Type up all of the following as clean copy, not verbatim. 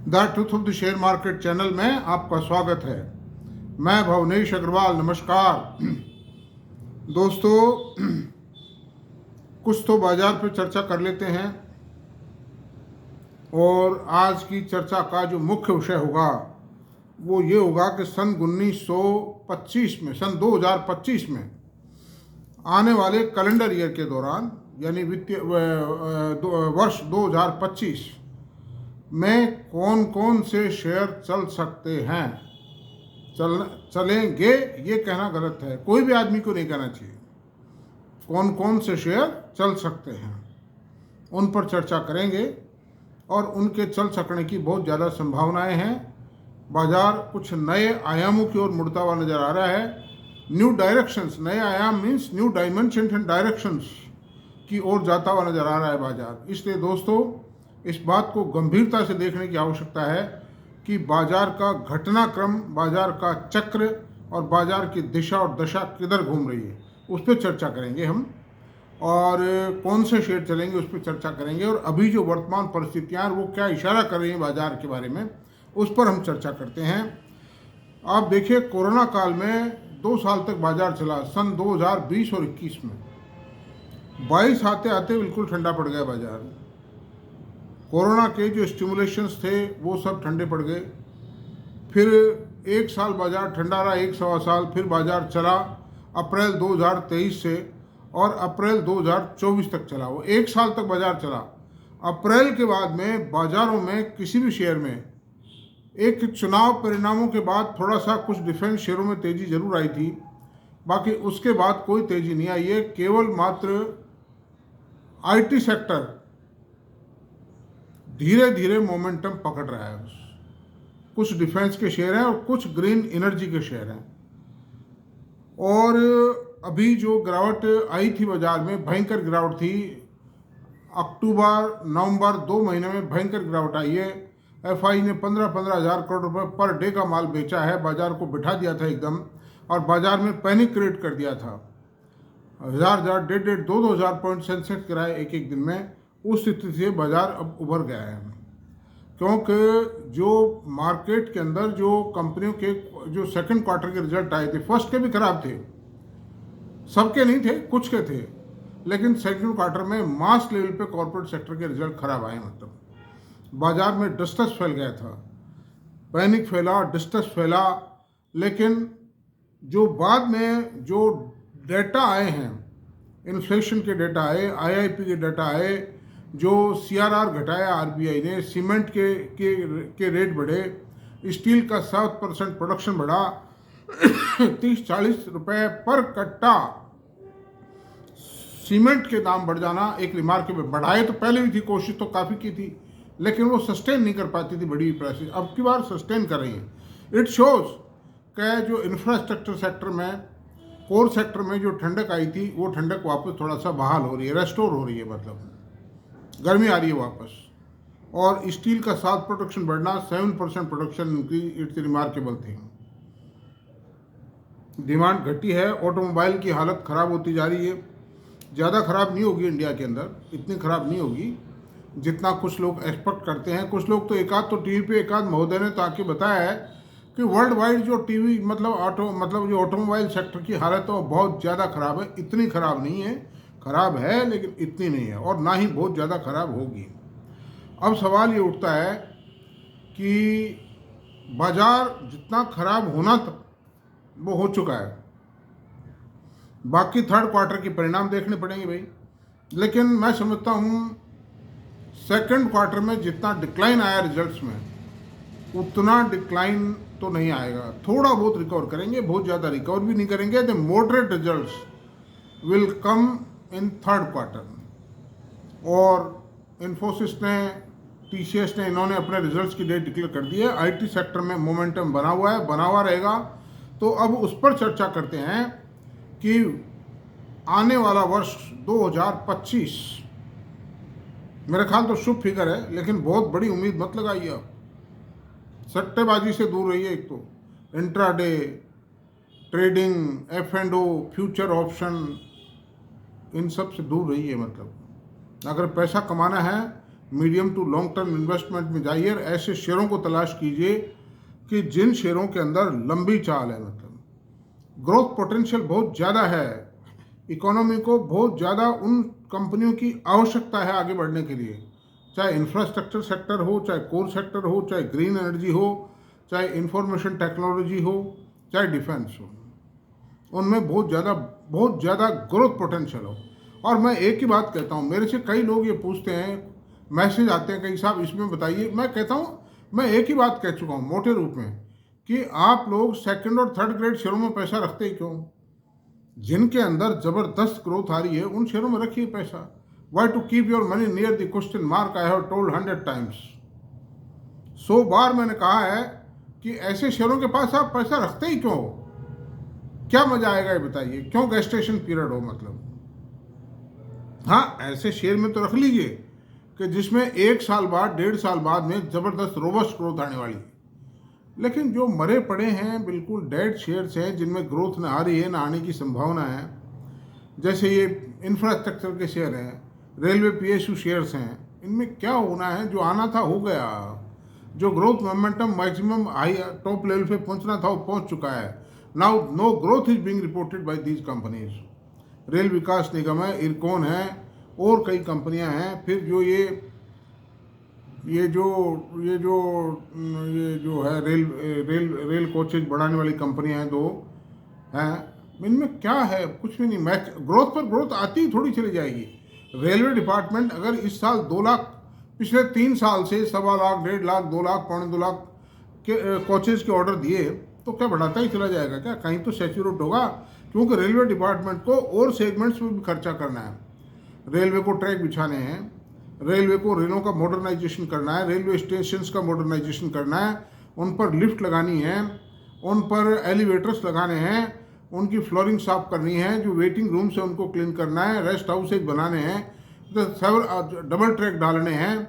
The truth of the share market channel में आपका स्वागत है। मैं भवनेश अग्रवाल। नमस्कार दोस्तों, कुछ तो बाजार पे चर्चा कर लेते हैं। और आज की चर्चा का जो मुख्य विषय होगा वो ये होगा कि सन 1925 में, सन 2025 में आने वाले कैलेंडर ईयर के दौरान, यानी वित्तीय वर्ष 2025 में कौन कौन से शेयर चल सकते हैं, चलेंगे। ये कहना गलत है, कोई भी आदमी को नहीं कहना चाहिए। कौन कौन से शेयर चल सकते हैं उन पर चर्चा करेंगे और उनके चल सकने की बहुत ज़्यादा संभावनाएं हैं। बाजार कुछ नए आयामों की ओर मुड़ता हुआ नज़र आ रहा है। न्यू डायरेक्शंस, नए आयाम means new dimension and directions की ओर जाता हुआ नज़र आ रहा है बाजार। इसलिए दोस्तों, इस बात को गंभीरता से देखने की आवश्यकता है कि बाजार का घटनाक्रम, बाजार का चक्र और बाजार की दिशा और दशा किधर घूम रही है, उस पर चर्चा करेंगे हम। और कौन से शेयर चलेंगे उस पर चर्चा करेंगे। और अभी जो वर्तमान परिस्थितियाँ हैं वो क्या इशारा कर रही हैं बाजार के बारे में, उस पर हम चर्चा करते हैं। आप देखिए, कोरोना काल में 2 साल तक बाजार चला। सन 2020 और 21 में 22 आते आते बिल्कुल ठंडा पड़ गया बाजार। कोरोना के जो स्टिमुलेशंस थे वो सब ठंडे पड़ गए। फिर 1 साल बाजार ठंडा रहा, 1 सवा साल फिर बाजार चला अप्रैल 2023 से और अप्रैल 2024 तक चला। वो 1 साल तक बाजार चला। अप्रैल के बाद में बाजारों में किसी भी शेयर में एक चुनाव परिणामों के बाद थोड़ा सा कुछ डिफेंस शेयरों में तेज़ी जरूर आई थी, बाकी उसके बाद कोई तेज़ी नहीं आई है। केवल मात्र आईटी सेक्टर धीरे धीरे मोमेंटम पकड़ रहा है। कुछ डिफेंस के शेयर हैं और कुछ ग्रीन एनर्जी के शेयर हैं। और अभी जो गिरावट आई थी बाजार में, भयंकर गिरावट थी। अक्टूबर नवंबर 2 महीने में भयंकर गिरावट आई है। एफआई ने 15-15 हज़ार करोड़ रुपए पर डे का माल बेचा है, बाजार को बिठा दिया था एकदम, और बाजार में पैनिक क्रिएट कर दिया था। 1,000 1,500 2,000 पॉइंट सेंसेक्स गिराए एक दिन में। उस स्थिति से बाजार अब उभर गया है, क्योंकि जो मार्केट के अंदर जो कंपनियों के जो सेकंड क्वार्टर के रिजल्ट आए थे, फर्स्ट के भी खराब थे, सबके नहीं थे, कुछ के थे, लेकिन सेकंड क्वार्टर में मास लेवल पे कॉर्पोरेट सेक्टर के रिजल्ट खराब आए। मतलब बाजार में डिस्ट्रेस फैल गया था, पैनिक फैला, डिस्ट्रेस फैला। लेकिन जो बाद में जो डेटा आए हैं, इन्फ्लेशन के डेटा आए, आईआईपी के डेटा आए, जो सीआरआर घटाया आरबीआई ने, सीमेंट के रेट बढ़े, स्टील का 7% प्रोडक्शन बढ़ा, 30-40 रुपए पर कट्टा सीमेंट के दाम बढ़ जाना एक रिमार्केबल। बढ़ाए तो पहले भी थी, कोशिश तो काफ़ी की थी, लेकिन वो सस्टेन नहीं कर पाती थी बढ़ी हुई प्राइसेस। अब की बार सस्टेन कर रही है। इट शोज कि जो इंफ्रास्ट्रक्चर सेक्टर में, कोर सेक्टर में जो ठंडक आई थी, वो ठंडक वापस थोड़ा सा बहाल हो रही है, रेस्टोर हो रही है, मतलब गर्मी आ रही है वापस। और स्टील का 7 प्रोडक्शन बढ़ना, 7% production increase, it's remarkable thing. Demand घटी है। ऑटोमोबाइल की हालत ख़राब होती जा रही है। ज़्यादा ख़राब नहीं होगी इंडिया के अंदर, इतनी ख़राब नहीं होगी जितना कुछ लोग एक्सपेक्ट करते हैं। कुछ लोग तो एकाध तो टीवी पे एकाध महोदय ने तो आके बताया है कि वर्ल्ड वाइड जो टीवी मतलब जो ऑटोमोबाइल सेक्टर की हालत है वो बहुत ज़्यादा ख़राब है। इतनी ख़राब नहीं है, ख़राब है लेकिन इतनी नहीं है, और ना ही बहुत ज़्यादा ख़राब होगी। अब सवाल ये उठता है कि बाजार जितना ख़राब होना था वो हो चुका है, बाकी थर्ड क्वार्टर के परिणाम देखने पड़ेंगे भाई। लेकिन मैं समझता हूँ सेकंड क्वार्टर में जितना डिक्लाइन आया रिजल्ट्स में, उतना डिक्लाइन तो नहीं आएगा। थोड़ा बहुत रिकवर करेंगे, बहुत ज़्यादा रिकवर भी नहीं करेंगे। The moderate results will come in third quarter. और इन्फोसिस ने, टीसीएस ने, इन्होंने अपने रिजल्ट्स की डेट डिक्लेयर कर दी है। आईटी सेक्टर में मोमेंटम बना हुआ है, बना हुआ रहेगा। तो अब उस पर चर्चा करते हैं कि आने वाला वर्ष 2025 मेरे ख्याल तो शुभ फिगर है, लेकिन बहुत बड़ी उम्मीद मत लगाइए आप। सट्टेबाजी से दूर रहिए। एक तो intraday trading, F&O, future option, इन सब से दूर रहिए। मतलब अगर पैसा कमाना है medium to long term investment में जाइए और ऐसे शेयरों को तलाश कीजिए कि जिन शेयरों के अंदर लंबी चाल है, मतलब ग्रोथ पोटेंशियल बहुत ज़्यादा है, इकोनॉमी को बहुत ज़्यादा उन कंपनियों की आवश्यकता है आगे बढ़ने के लिए, चाहे इंफ्रास्ट्रक्चर सेक्टर हो, चाहे कोर सेक्टर हो, चाहे ग्रीन एनर्जी हो, चाहे इंफॉर्मेशन टेक्नोलॉजी हो, चाहे डिफेंस हो, उनमें बहुत ज़्यादा ग्रोथ पोटेंशियल हो। और मैं एक ही बात कहता हूँ, मेरे से कई लोग ये पूछते हैं, मैसेज आते हैं कई साहब इसमें बताइए, मैं कहता हूँ मैं एक ही बात कह चुका हूँ मोटे रूप में कि आप लोग सेकंड और थर्ड ग्रेड शेयरों में पैसा रखते ही क्यों? जिनके अंदर जबरदस्त ग्रोथ आ रही है उन शेयरों में रखिए पैसा। Why to keep your money near the question mark, I have told 100 times. 100 बार मैंने कहा है कि ऐसे शेयरों के पास आप पैसा रखते ही क्यों हो? क्या मजा आएगा ये बताइए? क्यों गेस्टेशन पीरियड हो? मतलब हाँ, ऐसे शेयर में तो रख लीजिए कि जिसमें 1 साल बाद 1.5 साल बाद में जबरदस्त रोबस्ट ग्रोथ आने वाली है। लेकिन जो मरे पड़े हैं, बिल्कुल डेड शेयर्स हैं, जिनमें ग्रोथ ना आ रही है ना आने की संभावना है, जैसे ये इंफ्रास्ट्रक्चर के शेयर हैं, रेलवे पीएसयू शेयर्स हैं, इनमें क्या होना है? जो आना था हो गया। जो growth momentum maximum high top level पे पहुंचना था वो पहुंच चुका है। Now no growth is being reported by these companies. Rail Vikas Nigam है, इरकॉन है और कई कंपनियां हैं। फिर जो ये जो है रेल कोचेज बढ़ाने वाली कंपनियां हैं 2 हैं, इनमें क्या है? कुछ भी नहीं। मैच ग्रोथ पर ग्रोथ आती ही थोड़ी चली जाएगी। रेलवे डिपार्टमेंट अगर इस साल 2 लाख, पिछले 3 साल से 1.25 लाख, 1.5 लाख, 2 लाख, 2.25 लाख के कोचेज के ऑर्डर दिए तो क्या बढ़ाता ही चला जाएगा क्या? कहीं तो सैचुरेट होगा, क्योंकि रेलवे डिपार्टमेंट को और सेगमेंट्स में भी खर्चा करना है। रेलवे को ट्रैक बिछाने हैं, रेलवे को रेलों का मॉडर्नाइजेशन करना है, रेलवे स्टेशंस का मॉडर्नाइजेशन करना है, उन पर लिफ्ट लगानी है, उन पर एलिवेटर्स लगाने हैं, उनकी फ्लोरिंग साफ करनी है, जो वेटिंग रूम्स है उनको क्लीन करना है, रेस्ट हाउसेज बनाने हैं, डबल ट्रैक डालने हैं,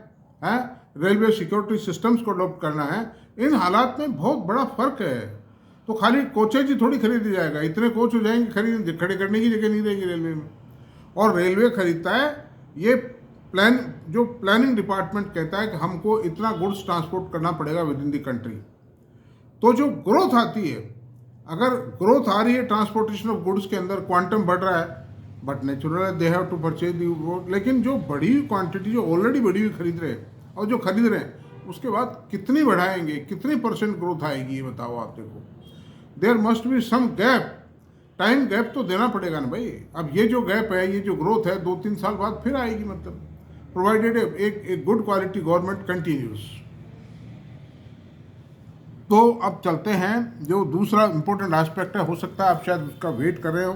रेलवे सिक्योरिटी सिस्टम्स को अडॉप्ट करना है। इन हालात में बहुत बड़ा फर्क है। तो खाली कोचेज ही थोड़ी खरीदी जाएगा, इतने कोच हो जाएंगे, खड़े करने की जगह नहीं रहेगी रेलवे में। और रेलवे खरीदता है, ये जो प्लानिंग डिपार्टमेंट कहता है कि हमको इतना गुड्स ट्रांसपोर्ट करना पड़ेगा विद इन द कंट्री। तो जो ग्रोथ आती है, अगर ग्रोथ आ रही है ट्रांसपोर्टेशन ऑफ गुड्स के अंदर, क्वांटम बढ़ रहा है, बट नेचुरल है दे हैव टू परचेज दी। लेकिन जो बड़ी हुई क्वांटिटी, जो ऑलरेडी बड़ी हुई खरीद रहे हैं और जो खरीद रहे हैं, उसके बाद कितनी बढ़ाएंगे, कितनी % ग्रोथ आएगी, ये बताओ आप। देखो, there must be some gap, time gap तो देना पड़ेगा ना भाई। अब ये जो गैप है, ये जो ग्रोथ है, 2-3 साल बाद फिर आएगी, मतलब प्रोवाइडेड एक गुड क्वालिटी गवर्नमेंट कंटिन्यूस। तो अब चलते हैं, जो दूसरा इंपॉर्टेंट एस्पेक्ट है, हो सकता है आप शायद उसका वेट कर रहे हो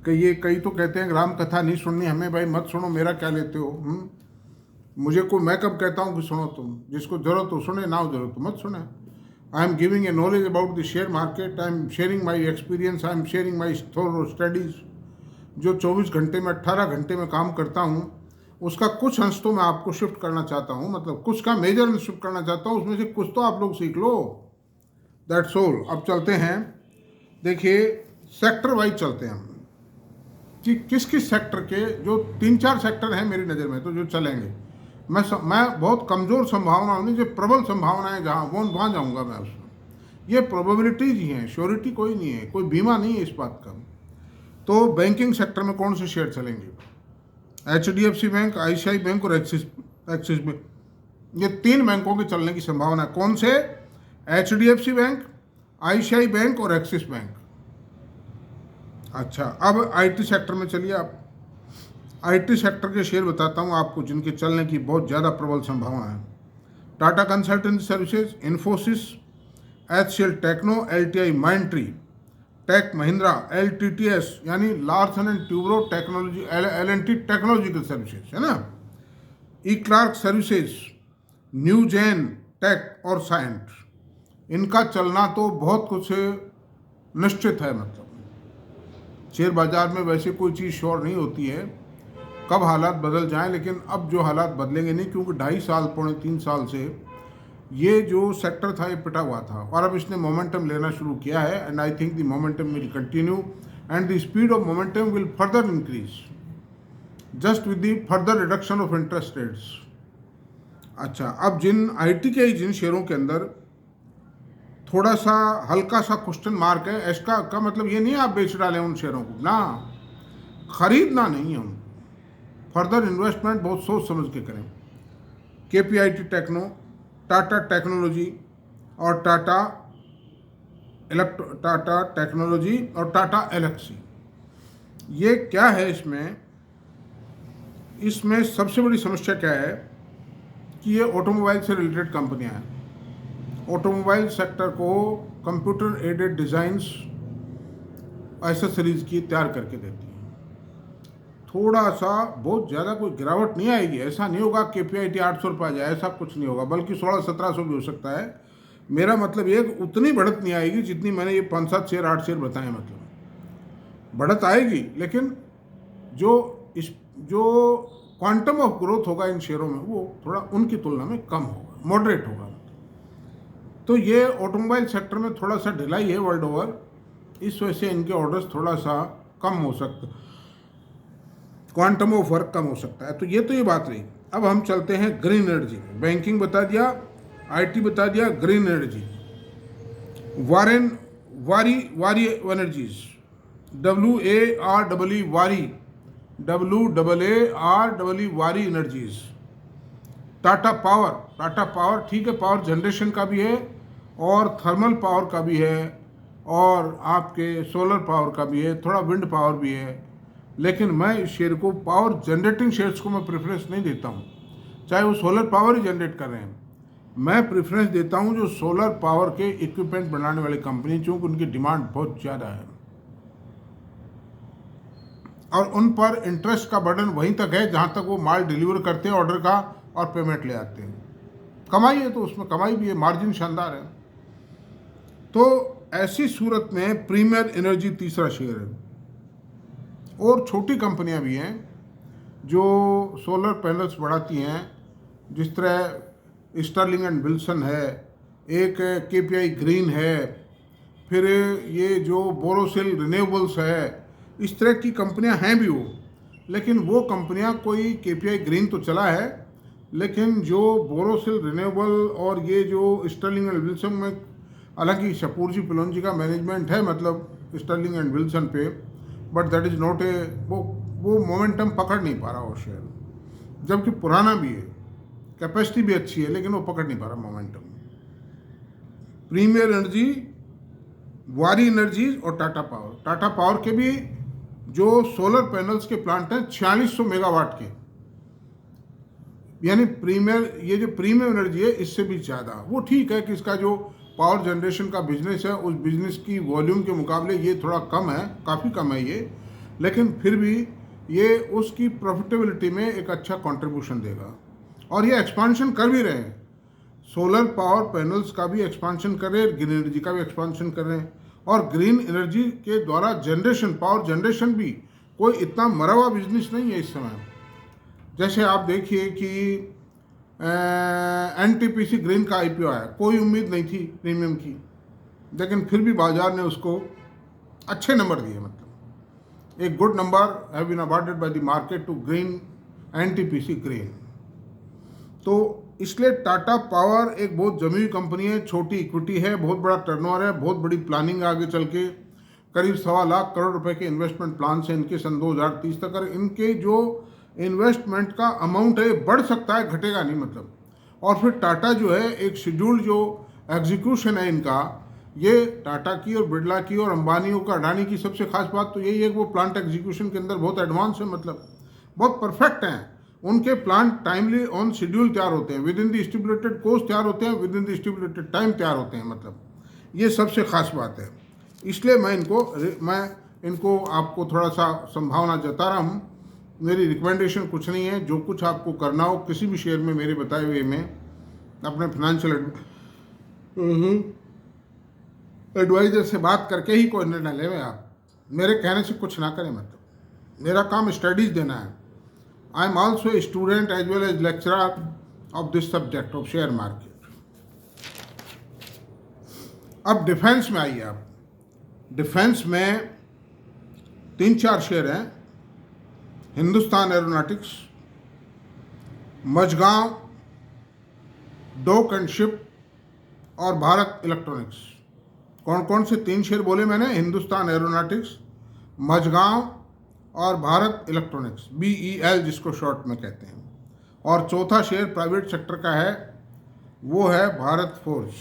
कि ये कई तो कहते हैं राम कथा नहीं सुननी हमें, भाई मत सुनो, मेरा क्या लेते हो? मुझे कोई, मैं कब कहता हूँ कि सुनो तुम, जिसको जरूरत हो सुने, ना हो जरूरत तो मत सुने। I am giving a knowledge about the share market, I am sharing my experience, I am sharing my thorough studies. जो 24 घंटे में 18 घंटे में काम करता हूँ, उसका कुछ अंश तो मैं आपको शिफ्ट करना चाहता हूँ, मतलब कुछ का मेजर अंश शिफ्ट करना चाहता हूँ, उसमें से कुछ तो आप लोग सीख लो। That's all. अब चलते हैं, देखिए सेक्टर वाइज चलते हैं हम कि किस किस सेक्टर के, जो 3-4 सेक्टर हैं मेरी नज़र में तो जो चलेंगे। मैं बहुत कमज़ोर संभावना नहीं, जो प्रबल संभावनाएं जहाँ वहाँ जाऊँगा मैं उसमें। ये प्रोबेबिलिटीज ही हैं, श्योरिटी कोई नहीं है, कोई बीमा नहीं है इस बात का। तो बैंकिंग सेक्टर में कौन से शेयर चलेंगे? HDFC बैंक, ICICI बैंक और एक्सिस बैंक, ये 3 बैंकों के चलने की संभावना है। कौन से? HDFC बैंक, ICICI बैंक और एक्सिस बैंक। अच्छा, अब IT सेक्टर में चलिए। आप IT सेक्टर के शेयर बताता हूँ आपको, जिनके चलने की बहुत ज़्यादा प्रबल संभावना है। Tata consultancy services, Infosys, HCL techno, LTI Mindtree, tech Mahindra, LTTS यानी Larsen and Toubro technology, L&T technological services है ना, E-क्लार्क सर्विसेज, न्यूजेन टेक और साइंट। इनका चलना तो बहुत कुछ निश्चित है। मतलब शेयर बाजार में वैसे कोई चीज़ श्योर नहीं होती है कब हालात बदल जाएं, लेकिन अब जो हालात बदलेंगे नहीं, क्योंकि 2.5 साल, 3 साल से ये जो सेक्टर था ये पिटा हुआ था, और अब इसने मोमेंटम लेना शुरू किया है। And I think the momentum will continue and the speed of momentum will further increase just with the further reduction of interest rates. अच्छा, अब जिन आईटी के जिन शेयरों के अंदर थोड़ा सा हल्का सा क्वेश्चन मार्क है, इसका का मतलब ये नहीं है आप बेच डालें उन शेयरों को, ना, खरीदना नहीं है उनको, फर्दर इन्वेस्टमेंट बहुत सोच समझ के करें। केपीआईटी टेक्नो, टाटा टेक्नोलॉजी और टाटा टेक्नोलॉजी और टाटा एलेक्सी, ये क्या है इसमें सबसे बड़ी समस्या क्या है कि ये ऑटोमोबाइल से रिलेटेड कंपनियां हैं। ऑटोमोबाइल सेक्टर को कंप्यूटर एडेड डिज़ाइंस एसेसरीज की तैयार करके देती हैं। थोड़ा सा बहुत ज़्यादा कोई गिरावट नहीं आएगी, ऐसा नहीं होगा केपीआईटी 800 रुपये आ जाए, ऐसा कुछ नहीं होगा, बल्कि 1600-1700 भी हो सकता है। मेरा मतलब ये उतनी बढ़त नहीं आएगी जितनी मैंने ये 5-7 शेयर 8 शेयर बताए, मतलब बढ़त आएगी, लेकिन जो क्वांटम ऑफ ग्रोथ होगा इन शेयरों में वो थोड़ा उनकी तुलना में कम होगा, मॉडरेट होगा। तो ये ऑटोमोबाइल सेक्टर में थोड़ा सा ढिलाई है वर्ल्ड ओवर, इस वजह से इनके ऑर्डर्स थोड़ा सा कम हो सकते, क्वांटम ऑफ वर्क कम हो सकता है। तो ये बात रही। अब हम चलते हैं ग्रीन एनर्जी। बैंकिंग बता दिया, आईटी बता दिया, ग्रीन एनर्जी, वारी एनर्जीज, WARE वारी एनर्जीज। टाटा पावर ठीक है, पावर जनरेशन का भी है और थर्मल पावर का भी है और आपके सोलर पावर का भी है, थोड़ा विंड पावर भी है, लेकिन मैं इस शेयर को, पावर जनरेटिंग शेयर्स को मैं प्रेफरेंस नहीं देता हूँ, चाहे वो सोलर पावर ही जनरेट कर रहे हैं। मैं प्रेफरेंस देता हूँ जो सोलर पावर के इक्विपमेंट बनाने वाली कंपनी, चूँकि उनकी डिमांड बहुत ज़्यादा है और उन पर इंटरेस्ट का बर्डन वहीं तक है जहाँ तक वो माल डिलीवर करते हैं ऑर्डर का और पेमेंट ले आते हैं। कमाई है तो उसमें कमाई भी है, मार्जिन शानदार है। तो ऐसी सूरत में प्रीमियर एनर्जी तीसरा शेयर है। और छोटी कंपनियां भी हैं जो सोलर पैनल्स बढ़ाती हैं, जिस तरह स्टर्लिंग एंड विल्सन है, एक केपीआई ग्रीन है, फिर ये जो बोरोसिल रिन्यूएबल्स है, इस तरह की कंपनियां हैं भी वो। लेकिन वो कंपनियां, कोई केपीआई ग्रीन तो चला है, लेकिन जो बोरोसिल रिन्यूएबल और ये जो स्टर्लिंग एंड विल्सन में, हालांकि शपूर जी पिलोन जी का मैनेजमेंट है मतलब स्टर्लिंग एंड विल्सन पे, बट दैट इज़ नॉट वो मोमेंटम पकड़ नहीं पा रहा वो शेयर, जबकि पुराना भी है, कैपेसिटी भी अच्छी है, लेकिन वो पकड़ नहीं पा रहा मोमेंटम। प्रीमियर एनर्जी, वारी एनर्जीज और टाटा पावर के भी जो सोलर पैनल्स के प्लांट हैं 4600 मेगावाट के, यानी प्रीमियर, ये जो प्रीमियर एनर्जी है इससे भी ज़्यादा। वो ठीक है कि इसका जो पावर जनरेशन का बिजनेस है उस बिजनेस की वॉल्यूम के मुकाबले ये थोड़ा कम है, काफ़ी कम है ये, लेकिन फिर भी ये उसकी प्रॉफिटेबिलिटी में एक अच्छा कंट्रीब्यूशन देगा। और ये एक्सपांशन कर भी रहे हैं, सोलर पावर पैनल्स का भी एक्सपांशन कर रहे हैं, ग्रीन एनर्जी का भी एक्सपांशन कर रहे हैं। और ग्रीन एनर्जी के द्वारा जनरेशन, पावर जनरेशन भी कोई इतना मरा हुआ बिजनेस नहीं है इस समय। जैसे आप देखिए कि NTPC ग्रीन का IPO आया, कोई उम्मीद नहीं थी प्रीमियम की, लेकिन फिर भी बाजार ने उसको अच्छे नंबर दिए, मतलब एक good number have been awarded by the market to green, NTPC green. तो इसलिए टाटा पावर एक बहुत जमी हुई कंपनी है, छोटी इक्विटी है, बहुत बड़ा टर्नओवर है, बहुत बड़ी प्लानिंग आगे चल के, करीब 1.25 लाख करोड़ रुपए के इन्वेस्टमेंट प्लान से इनके सन 2030 तक। और इनके जो इन्वेस्टमेंट का अमाउंट है बढ़ सकता है, घटेगा नहीं मतलब। और फिर टाटा जो है एक शेड्यूल जो एग्जीक्यूशन है इनका, ये टाटा की और बिरला की और अंबानियों का, अडानी की सबसे खास बात तो यही है कि वो प्लांट एग्जीक्यूशन के अंदर बहुत एडवांस है, मतलब बहुत परफेक्ट हैं। उनके प्लांट टाइमली ऑन शेड्यूल तैयार होते हैं, within the stipulated cost तैयार होते हैं, within the stipulated time तैयार होते हैं, मतलब ये सबसे खास बात है। इसलिए मैं इनको आपको थोड़ा सा संभावना जता रहा हूँ। मेरी रिकमेंडेशन कुछ नहीं है, जो कुछ आपको करना हो किसी भी शेयर में मेरे बताए हुए में अपने फाइनेंशियल एडवाइजर से बात करके ही कोई निर्णय लें। आप मेरे कहने से कुछ ना करें, मतलब मेरा काम स्टडीज देना है। I am also a student as well as lecturer of this subject of share market. अब डिफेंस में आइए आप। डिफेंस में 3-4 शेयर हैं, हिंदुस्तान एरोनॉटिक्स, मझगांव डोक एंड शिप और भारत इलेक्ट्रॉनिक्स। कौन कौन से 3 शेयर बोले मैंने? हिंदुस्तान एरोनॉटिक्स, मझगांव और भारत इलेक्ट्रॉनिक्स, BEL जिसको शॉर्ट में कहते हैं। और चौथा शेयर प्राइवेट सेक्टर का है, वो है भारत फोर्ज।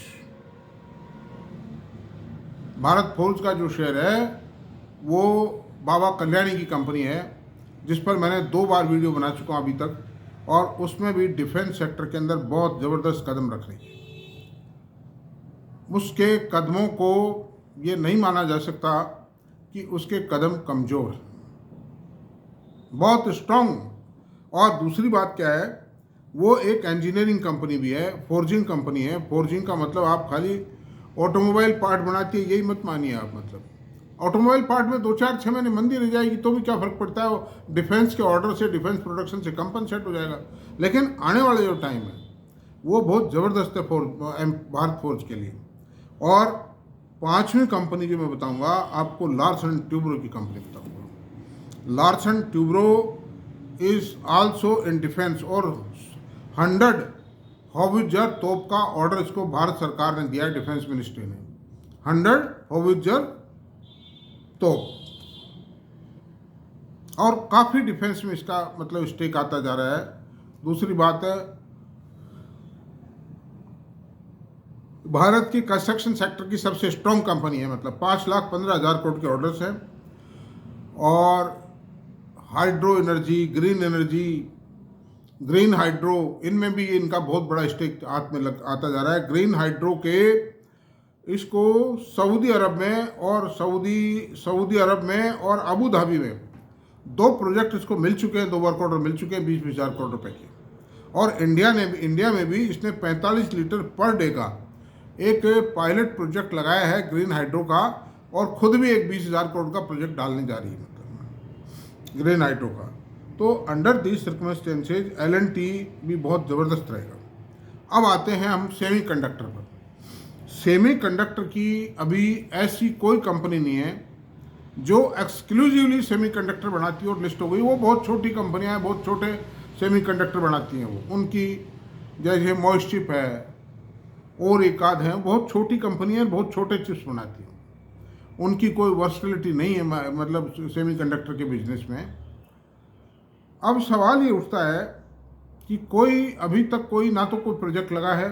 भारत फोर्ज का जो शेयर है वो बाबा कल्याणी की कंपनी है, जिस पर मैंने 2 बार वीडियो बना चुका हूँ अभी तक, और उसमें भी डिफेंस सेक्टर के अंदर बहुत ज़बरदस्त कदम रख रही है। उसके कदमों को ये नहीं माना जा सकता कि उसके कदम कमज़ोर हैं, बहुत स्ट्रॉन्ग। और दूसरी बात क्या है, वो एक इंजीनियरिंग कंपनी भी है, फोर्जिंग कंपनी है। फोर्जिंग का मतलब आप खाली ऑटोमोबाइल पार्ट बनाती है यही मत मानिए आप। मतलब ऑटोमोबाइल पार्ट में 2-4-6 महीने मंदी रह जाएगी तो भी क्या फ़र्क पड़ता है, वो डिफेंस के ऑर्डर से, डिफेंस प्रोडक्शन से कंपनसेट हो जाएगा। लेकिन आने वाला जो टाइम है वो बहुत ज़बरदस्त है भारत फोर्ज के लिए। और 5वीं कंपनी जो मैं बताऊंगा आपको, लार्सन ट्यूब्रो की कंपनी बताऊंगा। Larsen Toubro is also in defence, और 100 हॉवित्जर तोप का ऑर्डर इसको भारत सरकार ने दिया है, डिफेंस मिनिस्ट्री ने। 100 हॉवित्जर तोप, और काफ़ी डिफेंस में इसका मतलब स्टेक आता जा रहा है। दूसरी बात है, भारत की कंस्ट्रक्शन सेक्टर की सबसे स्ट्रॉन्ग कंपनी है। मतलब 5,15,000 करोड़ के ऑर्डर्स हैं। और hydro energy, green energy, green hydro, इनमें भी इनका बहुत बड़ा स्टेक हाथ में आता जा रहा है। ग्रीन हाइड्रो के इसको सऊदी अरब में और अबू धाबी में 2 प्रोजेक्ट इसको मिल चुके हैं, 2 वर्क ऑर्डर मिल चुके हैं 20-20 हज़ार करोड़ रुपए के। और इंडिया में भी इसने 45 लीटर पर डे का एक पायलट प्रोजेक्ट लगाया है ग्रीन हाइड्रो का, और खुद भी एक 20,000 करोड़ का प्रोजेक्ट डालने जा रही है मतलब ग्रीन हाइड्रो का। तो अंडर दीज सर्कमस्टेंसेज L&T भी बहुत ज़बरदस्त रहेगा। अब आते हैं हम सेमी कंडक्टर पर। सेमी कंडक्टर की अभी ऐसी कोई कंपनी नहीं है जो एक्सक्लूसिवली सेमी कंडक्टर बनाती है और लिस्ट हो गई। वो बहुत छोटी कंपनियां हैं, बहुत छोटे सेमी कंडक्टर बनाती हैं वो। उनकी जैसे मॉइस्चिप है और एक आध है, बहुत छोटी कंपनी है, बहुत छोटे चिप्स बनाती हैं। उनकी कोई वर्सटिलिटी नहीं है मतलब सेमी कंडक्टर के बिजनेस में। अब सवाल ये उठता है कि कोई अभी तक कोई ना तो कोई प्रोजेक्ट लगा है,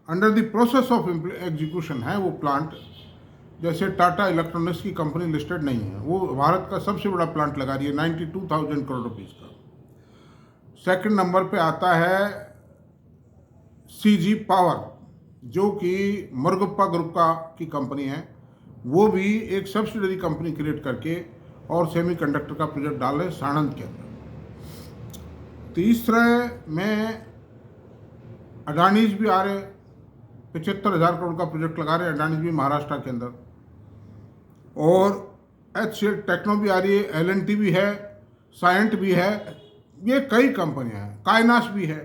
under the process of execution है वो प्लांट। जैसे टाटा इलेक्ट्रॉनिक्स की कंपनी लिस्टेड नहीं है, वो भारत का सबसे बड़ा प्लांट लगा रही है 92,000 करोड़ रुपीज़ का। सेकंड नंबर पे आता है CG पावर, जो कि मुरुगप्पा ग्रुप की कंपनी है। वो भी एक सब्सिडरी कंपनी क्रिएट करके और सेमीकंडक्टर का प्रोजेक्ट डाल रहे साणंद के अंदर। तीसरे में अडानीज भी आ रहे, 75,000 करोड़ का प्रोजेक्ट लगा रहे अडानीज भी महाराष्ट्र के अंदर। और HCL टेक्नो भी आ रही है, L&T भी है, साइंट भी है, ये कई कंपनियां हैं, काइनास भी है,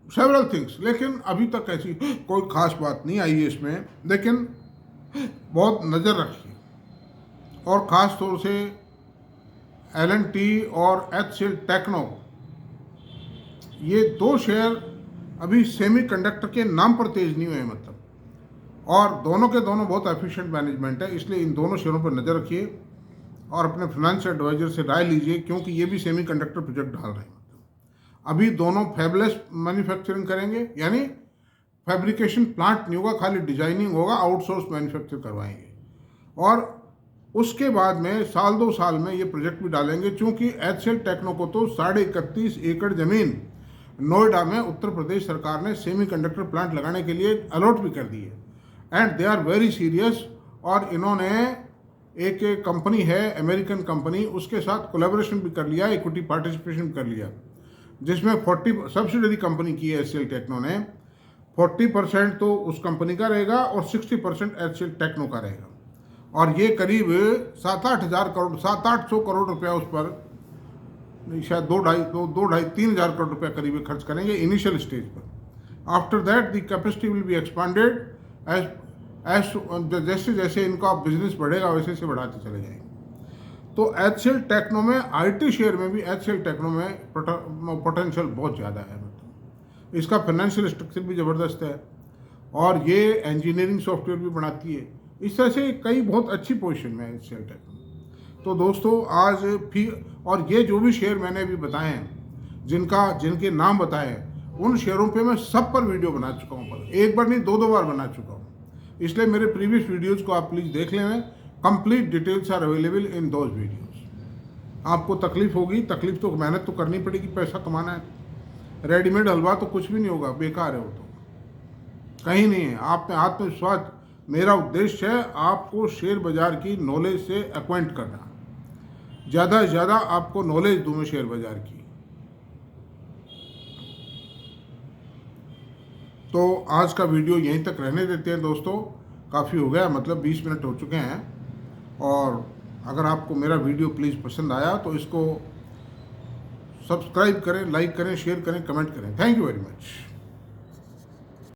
सेवरल थिंग्स। लेकिन अभी तक ऐसी कोई खास बात नहीं आई है इसमें, लेकिन बहुत नज़र रखिए। और ख़ास तौर से L&T और HCL टेक्नो, ये 2 शेयर अभी सेमीकंडक्टर के नाम पर तेज नहीं हुए हैं मतलब, और दोनों के दोनों बहुत एफिशिएंट मैनेजमेंट है। इसलिए इन दोनों शेयरों पर नज़र रखिए और अपने फाइनेंशियल एडवाइजर से राय लीजिए, क्योंकि ये भी सेमीकंडक्टर प्रोजेक्ट डाल रहे हैं। अभी दोनों फैबलेस मैन्युफैक्चरिंग करेंगे, यानी फैब्रिकेशन प्लांट नहीं होगा, खाली डिजाइनिंग होगा, आउटसोर्स मैन्युफैक्चर करवाएंगे। और उसके बाद में 1-2 साल में ये प्रोजेक्ट भी डालेंगे, क्योंकि HCL टेक्नो को तो 31.5 एकड़ ज़मीन नोएडा में उत्तर प्रदेश सरकार ने सेमीकंडक्टर प्लांट लगाने के लिए अलॉट भी कर दी है। And they are very serious. और इन्होंने एक कंपनी है अमेरिकन कंपनी, उसके साथ कोलैबोरेशन भी कर लिया, इक्विटी पार्टिसिपेशन कर लिया, जिसमें 40 सब्सिडरी कंपनी की है HCL टेक्नो ने। 40% तो उस कंपनी का रहेगा और 60% HCL टेक्नो का रहेगा। और ये करीब 7-8 करोड़ रुपया उस पर, शायद 2-2.5-3 हज़ार करोड़ रुपया करीब खर्च करेंगे इनिशियल स्टेज पर। After that the capacity will be expanded जैसे जैसे इनका बिजनेस बढ़ेगा वैसे वैसे बढ़ाते चले जाएंगे। तो HCL टेक्नो में, IT शेयर में भी HCL टेक्नो में पोटेंशियल बहुत ज़्यादा है। इसका फाइनेंशियल स्ट्रक्चर भी ज़बरदस्त है और ये इंजीनियरिंग सॉफ्टवेयर भी बनाती है। इस तरह से कई बहुत अच्छी पोजीशन में है सेलटेक। तो दोस्तों आज फिर, और ये जो भी शेयर मैंने अभी बताए हैं, जिनके नाम बताए हैं, उन शेयरों पे मैं सब पर वीडियो बना चुका हूँ, पर एक बार नहीं 2 बार बना चुका हूँ। इसलिए मेरे प्रीवियस वीडियोज़ को आप प्लीज़ देख लें। Complete details are available in those videos. आपको तकलीफ होगी, तकलीफ तो मेहनत तो करनी पड़ेगी, पैसा कमाना है। रेडीमेड हलवा तो कुछ भी नहीं होगा, बेकार है वो तो, कहीं नहीं है। आप में आत्मविश्वास, मेरा उद्देश्य है आपको शेयर बाज़ार की नॉलेज से एक्वाइंट करना, ज़्यादा से ज़्यादा आपको नॉलेज दूँ मैं शेयर बाज़ार की। तो आज का वीडियो यहीं तक रहने देते हैं दोस्तों, काफ़ी हो गया, मतलब 20 मिनट हो चुके हैं। और अगर आपको मेरा वीडियो प्लीज़ पसंद आया तो इसको सब्सक्राइब करें, लाइक करें, शेयर करें, कमेंट करें। Thank you very much.